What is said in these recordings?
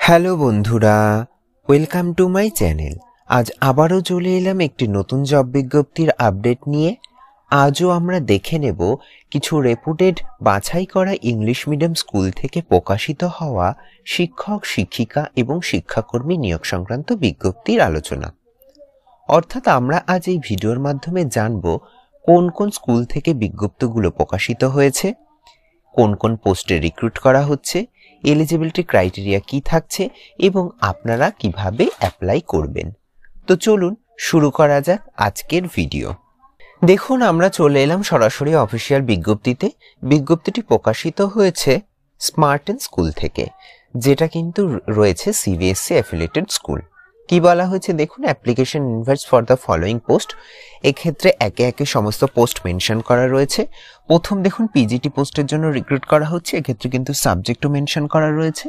Hello বন্ধুরা, welcome to my channel. আজ আবারও চলে এলাম একটি নতুন জব বিজ্ঞপ্তির আপডেট নিয়ে। আজও আমরা দেখে নেব কিছু রেপুটেড বাছাই করা ইংলিশ মিডিয়াম স্কুল থেকে প্রকাশিত হওয়া শিক্ষক, শিক্ষিকা এবং শিক্ষাকর্মী নিয়োগ সংক্রান্ত বিজ্ঞপ্তির আলোচনা। অর্থাৎ আমরা আজ এই ভিডিওর মাধ্যমে জানব কোন কোন স্কুল থেকে বিজ্ঞপ্তিগুলো প্রকাশিত হয়েছে, কোন কোন পোস্টে রিক্রুট করা হচ্ছে, এলিজিবিলিটি ক্রাইটেরিয়া কি থাকছে এবং আপনারা কিভাবে অ্যাপ্লাই করবেন। তো চলুন শুরু করা যাক আজকের ভিডিও। দেখুন, আমরা চলে এলাম সরাসরি অফিসিয়াল বিজ্ঞপ্তিতে। বিজ্ঞপ্তিটি প্রকাশিত হয়েছে স্মার্টেন স্কুল থেকে, যেটা কিন্তু রয়েছে সিবিএসসি অ্যাফিলিয়েটেড স্কুল। কি বলা হয়েছে দেখুন, application invites for the following post. এক্ষেত্রে একে একে সমস্ত পোস্ট মেনশন করা রয়েছে। প্রথম দেখুন, পিজিটি পোস্টের জন্য রিক্রুট করা হচ্ছে। এক্ষেত্রে কিন্তু সাবজেক্টও মেনশন করা রয়েছে।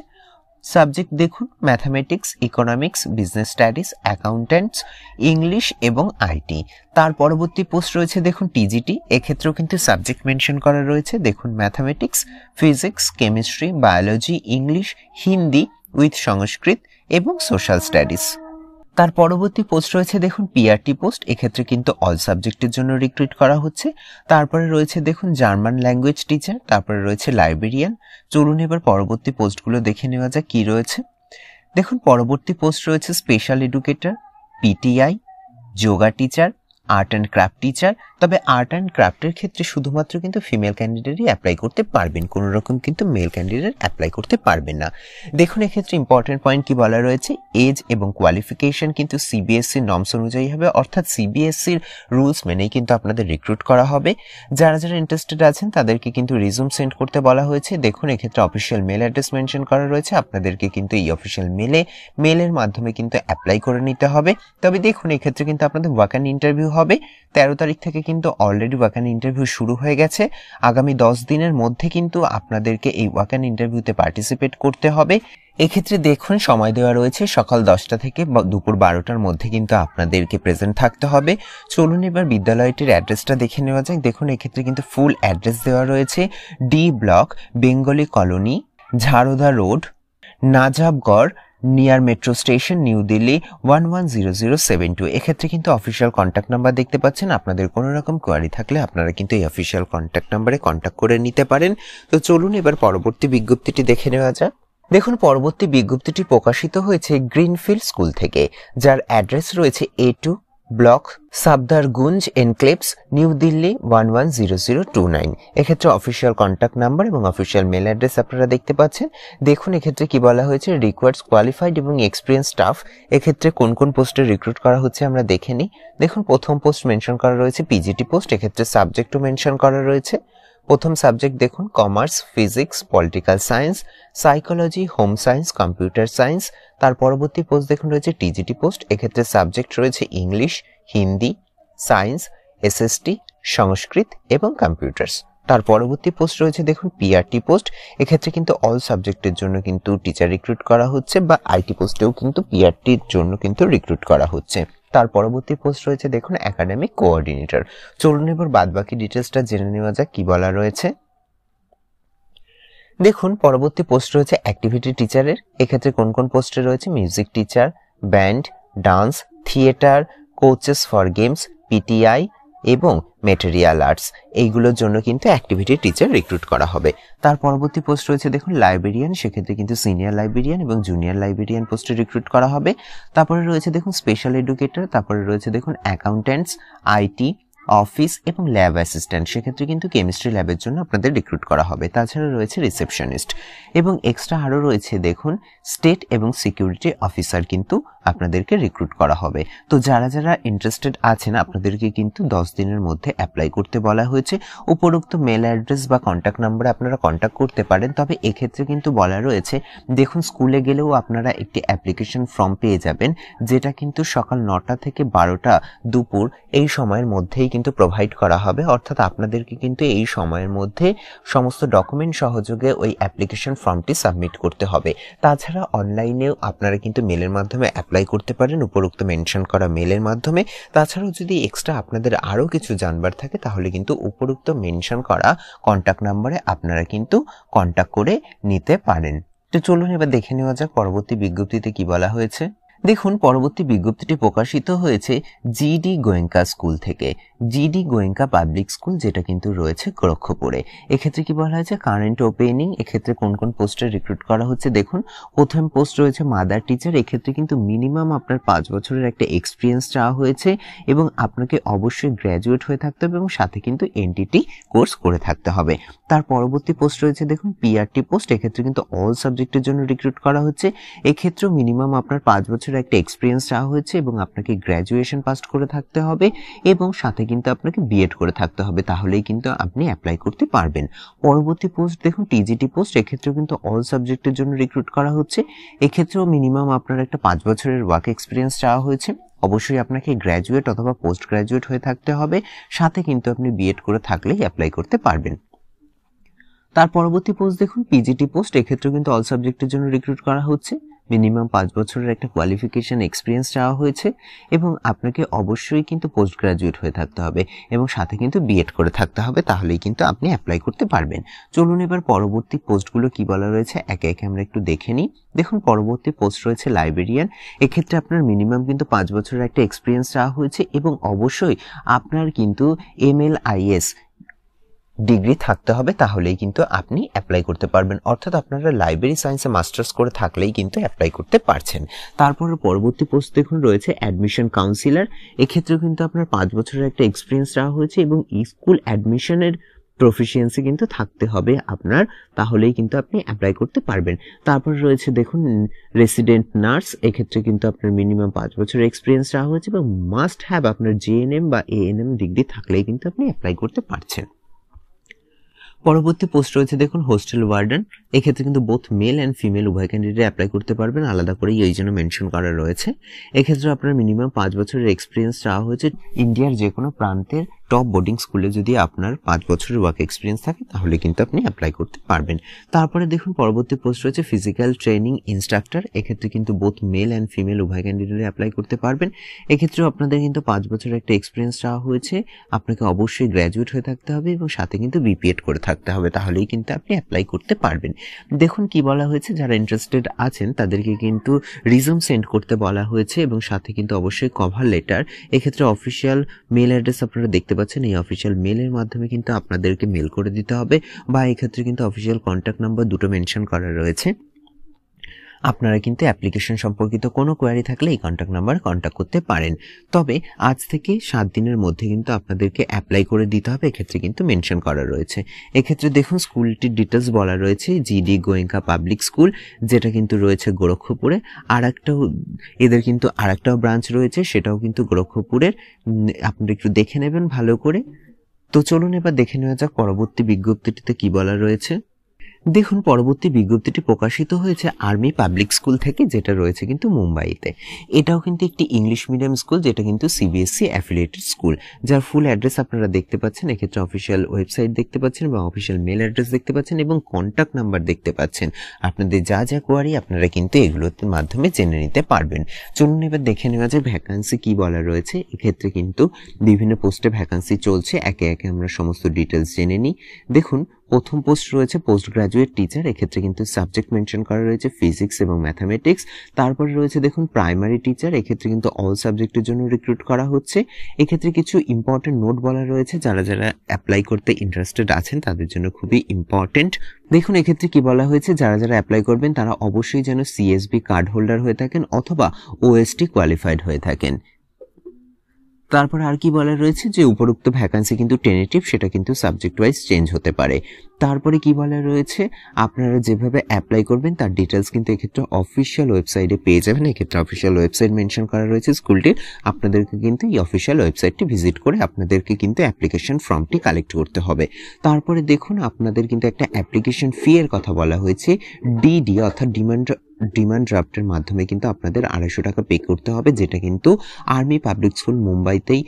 সাবজেক্ট দেখুন, mathematics, economics, business studies, accountants, English এবং আইটি। তার পরবর্তী পোস্ট রয়েছে দেখুন টিজিটি। এক্ষেত্রেও কিন্তু সাবজেক্ট মেনশন করা রয়েছে। দেখুন, mathematics, physics, chemistry, biology, English, Hindi with Sanskrit এবং সোশ্যাল স্টাডিজ। তার পরবর্তী পোস্ট রয়েছে দেখুন পিআরটি পোস্ট। এক্ষেত্রে কিন্তু অল সাবজেক্টের জন্য রিক্রুট করা হচ্ছে। তারপরে রয়েছে দেখুন জার্মান ল্যাঙ্গুয়েজ টিচার, তারপরে রয়েছে লাইব্রেরিয়ান। চলুন এবার পরবর্তী পোস্টগুলো দেখে নেওয়া যাক কি রয়েছে। দেখুন, পরবর্তী পোস্ট রয়েছে special educator, PTI, yoga teacher, art and craft teacher. তবে আর্ট অ্যান্ড ক্রাফটের ক্ষেত্রে শুধুমাত্র কিন্তু ফিমেল ক্যান্ডিডেটই অ্যাপ্লাই করতে পারবেন, কোনো রকম কিন্তু মেল ক্যান্ডিডেট অ্যাপ্লাই করতে পারবেন না। দেখুন, এক্ষেত্রে ইম্পর্টেন্ট পয়েন্ট কি বলা রয়েছে, এজ এবং কোয়ালিফিকেশন কিন্তু সিবিএসসির নর্মস অনুযায়ী হবে, অর্থাৎ সিবিএসসির রুলস মেনেই কিন্তু আপনাদের রিক্রুট করা হবে। যারা যারা ইন্টারেস্টেড আছেন তাদেরকে কিন্তু রিজুম সেন্ড করতে বলা হয়েছে। দেখুন, এক্ষেত্রে অফিসিয়াল মেল অ্যাড্রেস মেনশন করা রয়েছে। আপনাদেরকে কিন্তু এই অফিসিয়াল মেলের মাধ্যমে কিন্তু অ্যাপ্লাই করে নিতে হবে। তবে দেখুন, এক্ষেত্রে কিন্তু আপনাদের ওয়াক-ইন ইন্টারভিউ হবে। 13 তারিখ থেকে কিন্তু অলরেডি ওয়াক-ইন ইন্টারভিউ শুরু হয়ে গেছে। আগামী 10 দিনের মধ্যে কিন্তু আপনাদেরকে এই ওয়াক-ইন ইন্টারভিউতে পার্টিসিপেট করতে হবে। এক্ষেত্রে দেখুন, সময় দেওয়া রয়েছে সকাল 10টা থেকে দুপুর 12টার মধ্যে কিন্তু আপনাদেরকে প্রেজেন্ট থাকতে হবে। চলুন এবার বিদ্যালয়টির অ্যাড্রেসটা দেখে নেওয়া যাক। দেখুন, এক্ষেত্রে কিন্তু ফুল অ্যাড্রেস দেওয়া রয়েছে। D block, Bengali colony, Jharoda road, Najafgarh, near metro station, New Delhi 110072। এক্ষেত্রে কিন্তু অফিসিয়াল কন্ট্যাক্ট নাম্বার দেখতে পাচ্ছেন। আপনাদের কোনো রকম কোয়ারি থাকলে আপনারা কিন্তু এই অফিসিয়াল কন্ট্যাক্ট নাম্বারে কন্ট্যাক্ট করে নিতে পারেন। তো চলুন এবার পরবর্তী বিজ্ঞপ্তিটি দেখে নেওয়া যাক। দেখুন, পরবর্তী বিজ্ঞপ্তিটি প্রকাশিত হয়েছে গ্রিনফিল্ড স্কুল থেকে, যার অ্যাড্রেস রয়েছে A2 ব্লক, সাবদারগুঞ্জ এনক্লেভস, নিউ দিল্লি 110029। এক্ষেত্রে অফিসিয়াল কন্ট্যাক্ট নাম্বার এবং অফিসিয়াল মেল অ্যাড্রেস আপনারা দেখতে পাচ্ছেন। দেখুন, এক্ষেত্রে কি বলা হয়েছে, রিকোয়ার্ডস কোয়ালিফাইড এবং এক্সপিরিয়েন্স স্টাফ। এক্ষেত্রে কোন কোন পোস্টে রিক্রুট করা হচ্ছে আমরা দেখে নিই। দেখুন, প্রথম পোস্ট মেনশন করা রয়েছে পিজিটি পোস্ট। এক্ষেত্রে সাবজেক্টও মেনশন করা রয়েছে। প্রথম সাবজেক্ট দেখুন commerce, physics, political science, psychology, home science, computer science. তার পরবর্তী পোস্ট দেখুন রয়েছে টিজিটি পোস্ট। এক্ষেত্রে সাবজেক্ট রয়েছে ইংলিশ, হিন্দি, সায়েন্স, এসএসটি, সংস্কৃত এবং কম্পিউটার্স। তার পরবর্তী পোস্ট রয়েছে দেখুন পিআরটি পোস্ট। এক্ষেত্রে কিন্তু অল সাবজেক্টের জন্য কিন্তু টিচার রিক্রুট করা হচ্ছে, বা আইটি পোস্টেও কিন্তু পিআরটির জন্য কিন্তু রিক্রুট করা হচ্ছে। তার পরবর্তী পোস্ট রয়েছে দেখুন একাডেমিক কোঅর্ডিনেটর। চলুন এবার বাদবাকি ডিটেলসটা জেনে নেওয়া যাক কি বলা রয়েছে। দেখুন, পরবর্তী পোস্ট রয়েছে অ্যাক্টিভিটি টিচারের। এক্ষেত্রে কোন কোন পোস্টে রয়েছে, music teacher, band, dance, theatre, coaches for games, PTI এবং মেটেরিয়াল আর্টস। এইগুলোর জন্য কিন্তু অ্যাক্টিভিটি টিচার রিক্রুট করা হবে। তার পরবর্তী পোস্ট রয়েছে দেখুন লাইব্রেরিয়ান। সেক্ষেত্রে কিন্তু সিনিয়র লাইব্রেরিয়ান এবং জুনিয়র লাইব্রেরিয়ান পোস্টে রিক্রুট করা হবে। তারপরে রয়েছে দেখুন স্পেশাল এডুকেটর, তারপরে রয়েছে দেখুন অ্যাকাউন্ট্যান্টস, আইটি, অফিস এবং ল্যাব অ্যাসিস্ট্যান্ট। সেক্ষেত্রে কিন্তু কেমিস্ট্রি ল্যাবের জন্য আপনাদের রিক্রুট করা হবে। তাছাড়া রয়েছে রিসেপশনিস্ট এবং এক্সট্রা আরও রয়েছে দেখুন স্টেট এবং সিকিউরিটি অফিসার কিন্তু আপনাদেরকে রিক্রুট করা হবে। তো যারা যারা ইন্টারেস্টেড আছেন আপনাদেরকে কিন্তু 10 দিনের মধ্যে অ্যাপ্লাই করতে বলা হয়েছে। উপরোক্ত মেল অ্যাড্রেস বা কন্ট্যাক্ট নাম্বারে আপনারা কন্ট্যাক্ট করতে পারেন। তবে এক্ষেত্রে কিন্তু বলা রয়েছে দেখুন স্কুলে গেলেও আপনারা একটি অ্যাপ্লিকেশন ফর্ম পেয়ে যাবেন, যেটা কিন্তু সকাল 9টা থেকে 12টা দুপুর এই সময়ের মধ্যেই কিন্তু প্রোভাইড করা হবে। অর্থাৎ আপনাদেরকে কিন্তু এই সময়ের মধ্যে সমস্ত ডকুমেন্ট সহযোগে ওই অ্যাপ্লিকেশন ফর্মটি সাবমিট করতে হবে। তাছাড়া অনলাইনেও আপনারা কিন্তু মেলের মাধ্যমে অ্যাপ্লাই করতে পারেন, উপরোক্ত মেনশন করা মেলের মাধ্যমে। তাছাড়াও যদি এক্সট্রা আপনাদের আরও কিছু জানবার থাকে তাহলে কিন্তু উপরোক্ত মেনশন করা কন্ট্যাক্ট নাম্বারে আপনারা কিন্তু কন্ট্যাক্ট করে নিতে পারেন। তো তো চলুন এবার দেখে নেওয়া যাক পরবর্তী বিজ্ঞপ্তিতে কি বলা হয়েছে। দেখুন পরবর্তী বিজ্ঞপ্তিটি প্রকাশিত হয়েছে জিডি গোয়েঙ্কা স্কুল থেকে, জিডি গোয়েঙ্কা পাবলিক স্কুল, যেটা কিন্তু রয়েছে গোরক্ষপুরে। এক্ষেত্রে কি বলা হয়েছে, কারেন্ট ওপেনিং, এক্ষেত্রে কোন কোন পোস্টে রিক্রুট করা হচ্ছে। দেখুন প্রথম পোস্ট রয়েছে মাদার টিচার, এক্ষেত্রে কিন্তু মিনিমাম আপনার 5 বছরের একটা এক্সপিরিয়েন্স চাওয়া হয়েছে এবং আপনাকে অবশ্যই গ্র্যাজুয়েট হয়ে থাকতে হবে এবং সাথে কিন্তু এনটিটি কোর্স করে থাকতে হবে। তার পরবর্তী পোস্ট রয়েছে দেখুন পিআরটি পোস্ট, এক্ষেত্রে কিন্তু অল সাবজেক্টের জন্য রিক্রুট করা হচ্ছে। এক্ষেত্রেও মিনিমাম আপনার 5 বছরের একটা এক্সপিরিয়েন্স চাওয়া হয়েছে এবং আপনাকে গ্র্যাজুয়েশন পাস করে থাকতে হবে এবং সাথে কিন্তু আপনাকে বিএড করে থাকতে হবে, তাহলেই কিন্তু আপনি অ্যাপ্লাই করতে পারবেন। পরবর্তী পোস্ট দেখুন টিজিটি পোস্ট, এক্ষেত্রেও কিন্তু অল সাবজেক্টের জন্য রিক্রুট করা হচ্ছে। এক্ষেত্রেও মিনিমাম আপনার একটা 5 বছরের ওয়ার্ক এক্সপিরিয়েন্স চাওয়া হয়েছে। অবশ্যই আপনাকে গ্র্যাজুয়েট অথবা পোস্ট গ্র্যাজুয়েট হয়ে থাকতে হবে, সাথে কিন্তু আপনি বিএড করে থাকলেই অ্যাপ্লাই করতে পারবেন। তার পরবর্তী পোস্ট দেখুন পিজিটি পোস্ট, এক্ষেত্রেও কিন্তু অল সাবজেক্টের জন্য রিক্রুট করা হচ্ছে। মিনিমাম 5 বছরের একটা কোয়ালিফিকেশন এক্সপিরিয়েন্স চাওয়া হয়েছে এবং আপনাকে অবশ্যই কিন্তু পোস্ট গ্রাজুয়েট হয়ে থাকতে হবে এবং সাথে কিন্তু বিএড করে থাকতে হবে, তাহলেই কিন্তু আপনি অ্যাপ্লাই করতে পারবেন। চলুন এবার পরবর্তী পোস্টগুলো কি বলা রয়েছে একে একে আমরা একটু দেখে নিই। দেখুন পরবর্তী পোস্ট রয়েছে লাইব্রেরিয়ান, এক্ষেত্রে আপনার মিনিমাম কিন্তু 5 বছরের একটা এক্সপিরিয়েন্স চাওয়া হয়েছে এবং অবশ্যই আপনার কিন্তু MLIS ডিগ্রি থাকতে হবে, তাহলেই কিন্তু আপনি অ্যাপ্লাই করতে পারবেন, অর্থাৎ আপনারা লাইব্রেরি সায়েন্সে মাস্টার্স করে থাকলেই কিন্তু অ্যাপ্লাই করতে পারছেন। তারপরে পরবর্তী পোস্ট দেখুন রয়েছে অ্যাডমিশন কাউন্সিলর, এক্ষেত্রেও কিন্তু আপনার 5 বছরের একটা এক্সপিরিয়েন্স চাওয়া হয়েছে এবং স্কুল অ্যাডমিশনের প্রফিসিয়েন্সি কিন্তু থাকতে হবে আপনার, তাহলেই কিন্তু আপনি অ্যাপ্লাই করতে পারবেন। তারপর রয়েছে দেখুন রেসিডেন্ট নার্স, এক্ষেত্রে কিন্তু আপনার মিনিমাম 5 বছরের এক্সপিরিয়েন্স চাওয়া হয়েছে এবং মাস্ট হ্যাভ আপনার JNM বা ANM ডিগ্রি থাকলেই কিন্তু আপনি অ্যাপ্লাই করতে পারছেন। পরবর্তী পোস্ট রয়েছে দেখুন হোস্টেল ওয়ার্ডেন, এক্ষেত্রে কিন্তু বোথ মেল অ্যান্ড ফিমেল উভয় ক্যান্ডিডেট অ্যাপ্লাই করতে পারবেন, আলাদা করে এই জন্য মেনশন করা রয়েছে। এক্ষেত্রে আপনার মিনিমাম 5 বছরের এক্সপিরিয়েন্স চাওয়া হয়েছে। ইন্ডিয়ার যে কোনো প্রান্তের টপ বোর্ডিং স্কুলে যদি আপনার 5 বছরের ওয়ার্ক এক্সপিরিয়েন্স থাকে তাহলে কিন্তু আপনি অ্যাপ্লাই করতে পারবেন। তারপরে দেখুন পরবর্তী পোস্ট রয়েছে ফিজিক্যাল ট্রেনিং ইনস্ট্রাক্টর, এক্ষেত্রে কিন্তু বোথ মেল অ্যান্ড ফিমেল উভয় ক্যান্ডিডেট অ্যাপ্লাই করতে পারবেন। এক্ষেত্রেও আপনাদের কিন্তু 5 বছরের একটা এক্সপিরিয়েন্স চাওয়া হয়েছে, আপনাকে অবশ্যই গ্র্যাজুয়েট হয়ে থাকতে হবে এবং সাথে কিন্তু বিপিএড করে থাকতে হবে, তাহলেই কিন্তু আপনি অ্যাপ্লাই করতে পারবেন। দেখুন কি বলা হয়েছে, যারা ইন্টারেস্টেড আছেন তাদেরকে কিন্তু রিজিউম সেন্ড করতে বলা হয়েছে এবং সাথে কিন্তু অবশ্যই কভার লেটার, এক্ষেত্রে অফিসিয়াল মেল অ্যাড্রেস আপনারা দেখতে পাচ্ছেন, এই অফিসিয়াল মেলের মাধ্যমে কিন্তু আপনাদেরকে মেল করে দিতে হবে বা এক্ষেত্রে কিন্তু অফিসিয়াল কন্ট্যাক্ট নাম্বার দুটো মেনশন করা রয়েছে। আপনারা কিন্তু অ্যাপ্লিকেশন সম্পর্কিত কোনো কোয়ারি থাকলে এই কন্ট্যাক্ট নাম্বার কন্ট্যাক্ট করতে পারেন। তবে আজ থেকে 7 দিনের মধ্যে কিন্তু আপনাদেরকে অ্যাপ্লাই করে দিতে হবে, এক্ষেত্রে কিন্তু মেনশন করা রয়েছে। এক্ষেত্রে দেখুন স্কুলটির ডিটেলস বলা রয়েছে জিডি গোয়েঙ্কা পাবলিক স্কুল, যেটা কিন্তু রয়েছে গোরক্ষপুরে। এদের কিন্তু আরেকটাও ব্রাঞ্চ রয়েছে, সেটাও কিন্তু গোরক্ষপুরের, আপনারা একটু দেখে নেবেন ভালো করে। তো চলুন এবার দেখে নেওয়া যাক পরবর্তী বিজ্ঞপ্তিটিতে কি বলা রয়েছে। দেখুন পরবর্তী বিজ্ঞপ্তিটি প্রকাশিত হয়েছে আর্মি পাবলিক স্কুল থেকে, যেটা রয়েছে কিন্তু মুম্বাইতে। এটাও কিন্তু একটি ইংলিশ মিডিয়াম স্কুল, যেটা কিন্তু CBSE অ্যাফিলিয়েটেড স্কুল, যার ফুল অ্যাড্রেস আপনারা দেখতে পাচ্ছেন। এক্ষেত্রে অফিসিয়াল ওয়েবসাইট দেখতে পাচ্ছেন এবং অফিসিয়াল মেল অ্যাড্রেস দেখতে পাচ্ছেন এবং কন্ট্যাক্ট নাম্বার দেখতে পাচ্ছেন। আপনাদের যা যা কোয়ারি আপনারা কিন্তু এগুলোর মাধ্যমে জেনে নিতে পারবেন। চলুন এবার দেখে নেওয়া যায় ভ্যাকান্সি কি বলা রয়েছে। এক্ষেত্রে কিন্তু বিভিন্ন পোস্টে ভ্যাকান্সি চলছে, একে একে আমরা সমস্ত ডিটেলস জেনে নিই। দেখুন প্রথম পোস্ট রয়েছে পোস্ট গ্রাজুয়েট টিচার, এক্ষেত্রে কিন্তু সাবজেক্ট মেনশন করা রয়েছে ফিজিক্স এবং ম্যাথামেটিক্স। তারপরে রয়েছে দেখুন প্রাইমারি টিচার, এক্ষেত্রে কিন্তু অল সাবজেক্টের জন্য রিক্রুট করা হচ্ছে। এক্ষেত্রে কিছু ইম্পর্টেন্ট নোট বলা রয়েছে, যারা যারা অ্যাপ্লাই করতে ইন্টারেস্টেড আছেন তাদের জন্য খুবই ইম্পর্টেন্ট। দেখুন এক্ষেত্রে কি বলা হয়েছে, যারা যারা অ্যাপ্লাই করবেন তারা অবশ্যই যেন CSB কার্ড হোল্ডার হয়ে থাকেন অথবা OST কোয়ালিফাইড হয়ে থাকেন। তারপর আর কি বলা রয়েছে যে উপরোক্ত ভ্যাকান্সি কিন্তু টেনেটিভ, সেটা কিন্তু সাবজেক্ট ওয়াইজ চেঞ্জ হতে পারে। তারপরে কি বলা রয়েছে, আপনারা যেভাবে অ্যাপ্লাই করবেন তার ডিটেলস কিন্তু এক্ষেত্রে অফিসিয়াল ওয়েবসাইটে পেয়ে যাবেন। এক্ষেত্রে অফিসিয়াল ওয়েবসাইট মেনশন করা রয়েছে স্কুলটির, আপনাদেরকে কিন্তু এই অফিসিয়াল ওয়েবসাইটটি ভিজিট করে আপনাদেরকে কিন্তু অ্যাপ্লিকেশন ফর্মটি কালেক্ট করতে হবে। তারপরে দেখুন আপনাদের কিন্তু একটা অ্যাপ্লিকেশন ফি এর কথা বলা হয়েছে, DD অর্থাৎ ডিমান্ড ড্রাফটের মাধ্যমে কিন্তু আপনাদের 250 টাকা পে করতে হবে, যেটা কিন্তু আর্মি পাবলিক স্কুল মুম্বাইতেই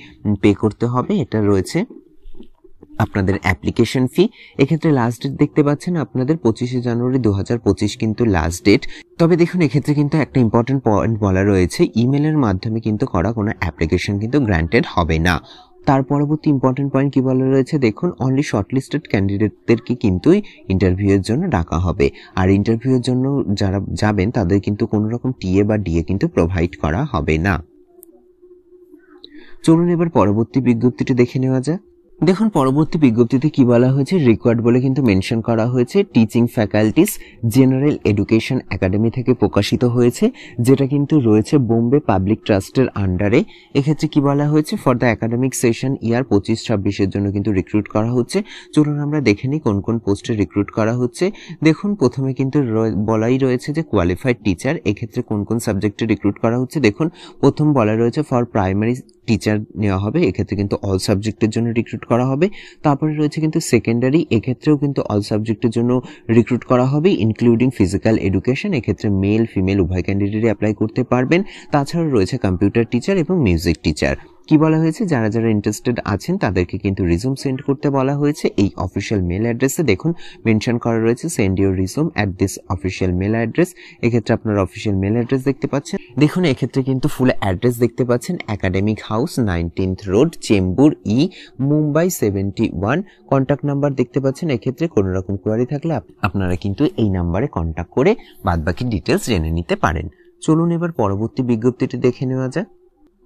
পে করতে হবে। এটা রয়েছে আপনাদের অ্যাপ্লিকেশন ফি। এক্ষেত্রে লাস্ট ডেট দেখতে পাচ্ছেন আপনাদের 25শে জানুয়ারি 2025 কিন্তু লাস্ট ডেট। তবে দেখুন এক্ষেত্রে কিন্তু একটা ইম্পর্টেন্ট পয়েন্ট বলা রয়েছে, ইমেলের মাধ্যমে কিন্তু করা কোনো অ্যাপ্লিকেশন কিন্তু গ্র্যান্টেড হবে না। তার পরবর্তী ইম্পর্টেন্ট পয়েন্ট কি বলা রয়েছে দেখুন, অনলি শর্টলিস্টেড ক্যান্ডিডেটদেরকে কিন্তু ইন্টারভিউয়ের জন্য ডাকা হবে। আর ইন্টারভিউয়ের জন্য যারা যাবেন তাদের কিন্তু কোনো রকম টিএ বা ডিএ কিন্তু প্রোভাইড করা হবে না। চলুন এবার পরবর্তী বিজ্ঞপ্তিটি দেখে নেওয়া যাক। দেখুন পরবর্তী বিজ্ঞপ্তিতে কি বলা হয়েছে, রিকোয়ার্ড বলে কিন্তু মেনশন করা হয়েছে। Teaching faculties general education academy থেকে প্রকাশিত হয়েছে, যেটা কিন্তু রয়েছে বোম্বে পাবলিক ট্রাস্টের আন্ডারে। এক্ষেত্রে কি বলা হয়েছে, ফর দ্য একাডেমিক সেশন ইয়ার 25-26-এর জন্য কিন্তু রিক্রুট করা হচ্ছে। চলুন আমরা দেখে নিই কোন কোন পোস্টে রিক্রুট করা হচ্ছে। দেখুন প্রথমে কিন্তু বলাই রয়েছে যে কোয়ালিফাইড টিচার, এক্ষেত্রে কোন কোন সাবজেক্টে রিক্রুট করা হচ্ছে। দেখুন প্রথম বলা রয়েছে ফর প্রাইমারি টিচার নেওয়া হবে, এক্ষেত্রে কিন্তু অল সাবজেক্টের জন্য রিক্রুট করা হবে। তারপরে রয়েছে কিন্তু সেকেন্ডারি, এক্ষেত্রেও কিন্তু অল সাবজেক্টের জন্য রিক্রুট করা হবে ইনক্লুডিং ফিজিক্যাল এডুকেশন, এক্ষেত্রে মেল ফিমেল উভয় ক্যান্ডিডেটই অ্যাপ্লাই করতে পারবেন। তাছাড়া রয়েছে কম্পিউটার টিচার এবং মিউজিক টিচার। কি বলা হয়েছে, যারা যারা ইন্টারেস্টেড আছেন তাদেরকে কিন্তু রিজুম সেন্ড করতে বলা হয়েছে এই অফিসিয়াল মেল অ্যাড্রেসে। দেখুন মেনশন করা রয়েছে send your resume at this official mail address. এক্ষেত্রে আপনার অফিসিয়াল মেল অ্যাড্রেস দেখতে পাচ্ছেন। দেখুন এক্ষেত্রে কিন্তু ফুল অ্যাড্রেস দেখতে পাচ্ছেন, academic house 19th road, Chembur E, Mumbai 71। Contact number দেখতে পাচ্ছেন। এক্ষেত্রে কোনো রকম কোয়ারি থাকলে আপনারা কিন্তু এই নাম্বারে কন্ট্যাক্ট করে বাদবাকি ডিটেলস জেনে নিতে পারেন। চলুন এবার পরবর্তী বিজ্ঞপ্তিটি দেখে নেওয়া যাক।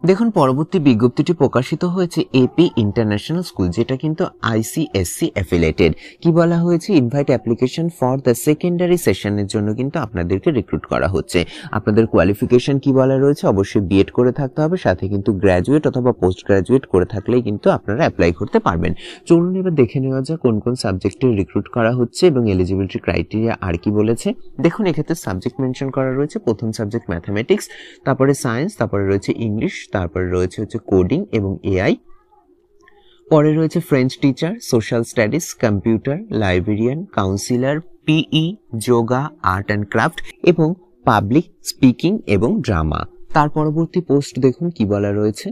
দেখুন পরবর্তী বিজ্ঞপ্তিটি প্রকাশিত হয়েছে এপি ইন্টারন্যাশনাল স্কুল, যেটা কিন্তু আইসিএসসি অ্যাফিলিয়েটেড। কি বলা হয়েছে, invite application for the secondary সেশনের জন্য কিন্তু আপনাদেরকে রিক্রুট করা হচ্ছে। আপনাদের কোয়ালিফিকেশন কি বলা রয়েছে, অবশ্যই বিএড করে থাকতে হবে, সাথে কিন্তু গ্র্যাজুয়েট অথবা পোস্ট গ্র্যাজুয়েট করে থাকলেই কিন্তু আপনারা অ্যাপ্লাই করতে পারবেন। চলুন এবার দেখে নেওয়া যাক কোন কোন সাবজেক্টে রিক্রুট করা হচ্ছে এবং এলিজিবিলিটি ক্রাইটেরিয়া আর কি বলেছে। দেখুন এক্ষেত্রে সাবজেক্ট মেনশন করা রয়েছে, প্রথম সাবজেক্ট ম্যাথামেটিক্স, তারপরে সায়েন্স, তারপরে রয়েছে ইংলিশ, তারপরে রয়েছে কোডিং এবং এআই, পরে রয়েছে French teacher, social studies, computer, librarian, counsellor, PE, yoga, art and craft এবং পাবলিক স্পিকিং এবং ড্রামা। তার পরবর্তী পোস্ট দেখুন কি বলা রয়েছে।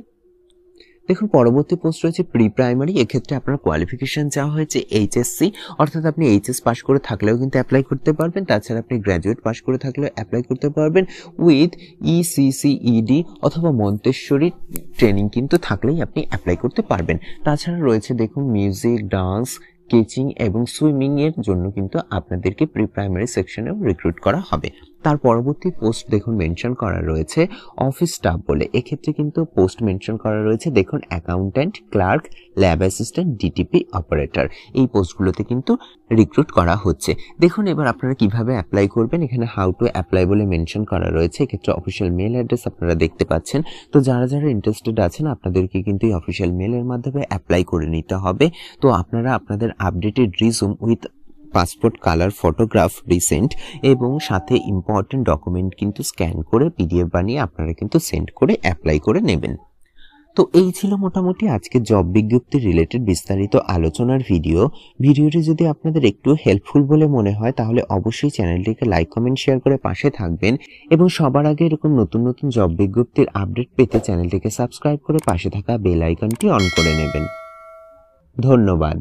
দেখুন পরবর্তী পোস্ট রয়েছে প্রি প্রাইমারি, এক্ষেত্রে আপনার কোয়ালিফিকেশন চাওয়া হয়েছে এইচএসসি, অর্থাৎ আপনি এইচএস পাস করে থাকলেও কিন্তু অ্যাপ্লাই করতে পারবেন। তাছাড়া আপনি গ্র্যাজুয়েট পাস করে থাকলেও অ্যাপ্লাই করতে পারবেন উইথ ইসিসিইডি অথবা মন্তেশ্বরী ট্রেনিং কিন্তু থাকলেই আপনি অ্যাপ্লাই করতে পারবেন। তাছাড়া রয়েছে দেখুন মিউজিক, ডান্স, স্কেচিং এবং সুইমিং এর জন্য কিন্তু আপনাদেরকে প্রি প্রাইমারি সেকশনেও রিক্রুট করা হবে। তার পরবর্তী পোস্ট দেখুন মেনশন করা রয়েছে অফিস স্টাফ বলে, এক্ষেত্রে কিন্তু পোস্ট মেনশন করা রয়েছে দেখুন accountant, clerk, lab assistant, DTP operator, এই পোস্টগুলোতে কিন্তু রিক্রুট করা হচ্ছে। দেখুন এবার আপনারা কিভাবে অ্যাপ্লাই করবেন, এখানে হাউ টু অ্যাপ্লাই বলে মেনশন করা রয়েছে। এক্ষেত্রে অফিসিয়াল মেল অ্যাড্রেস আপনারা দেখতে পাচ্ছেন। তো যারা যারা ইন্টারেস্টেড আছেন আপনাদেরকে কিন্তু এই অফিসিয়াল মেলের মাধ্যমে অ্যাপ্লাই করে নিতে হবে। তো আপনারা আপনাদের updated resume with passport colour photograph recent এবং সাথে ইম্পর্টেন্ট ডকুমেন্ট কিন্তু স্ক্যান করে পিডিএফ বানিয়ে আপনারা কিন্তু সেন্ড করে অ্যাপ্লাই করে নেবেন। তো এই ছিল মোটামুটি আজকে জব বিজ্ঞপ্তি রিলেটেড বিস্তারিত আলোচনার ভিডিওটি যদি আপনাদের একটু হেল্পফুল বলে মনে হয় তাহলে অবশ্যই চ্যানেলটিকে লাইক কমেন্ট শেয়ার করে পাশে থাকবেন এবং সবার আগে এরকম নতুন নতুন জব বিজ্ঞপ্তির আপডেট পেতে চ্যানেলটিকে সাবস্ক্রাইব করে পাশে থাকা বেল আইকনটি অন করে নেবেন। ধন্যবাদ।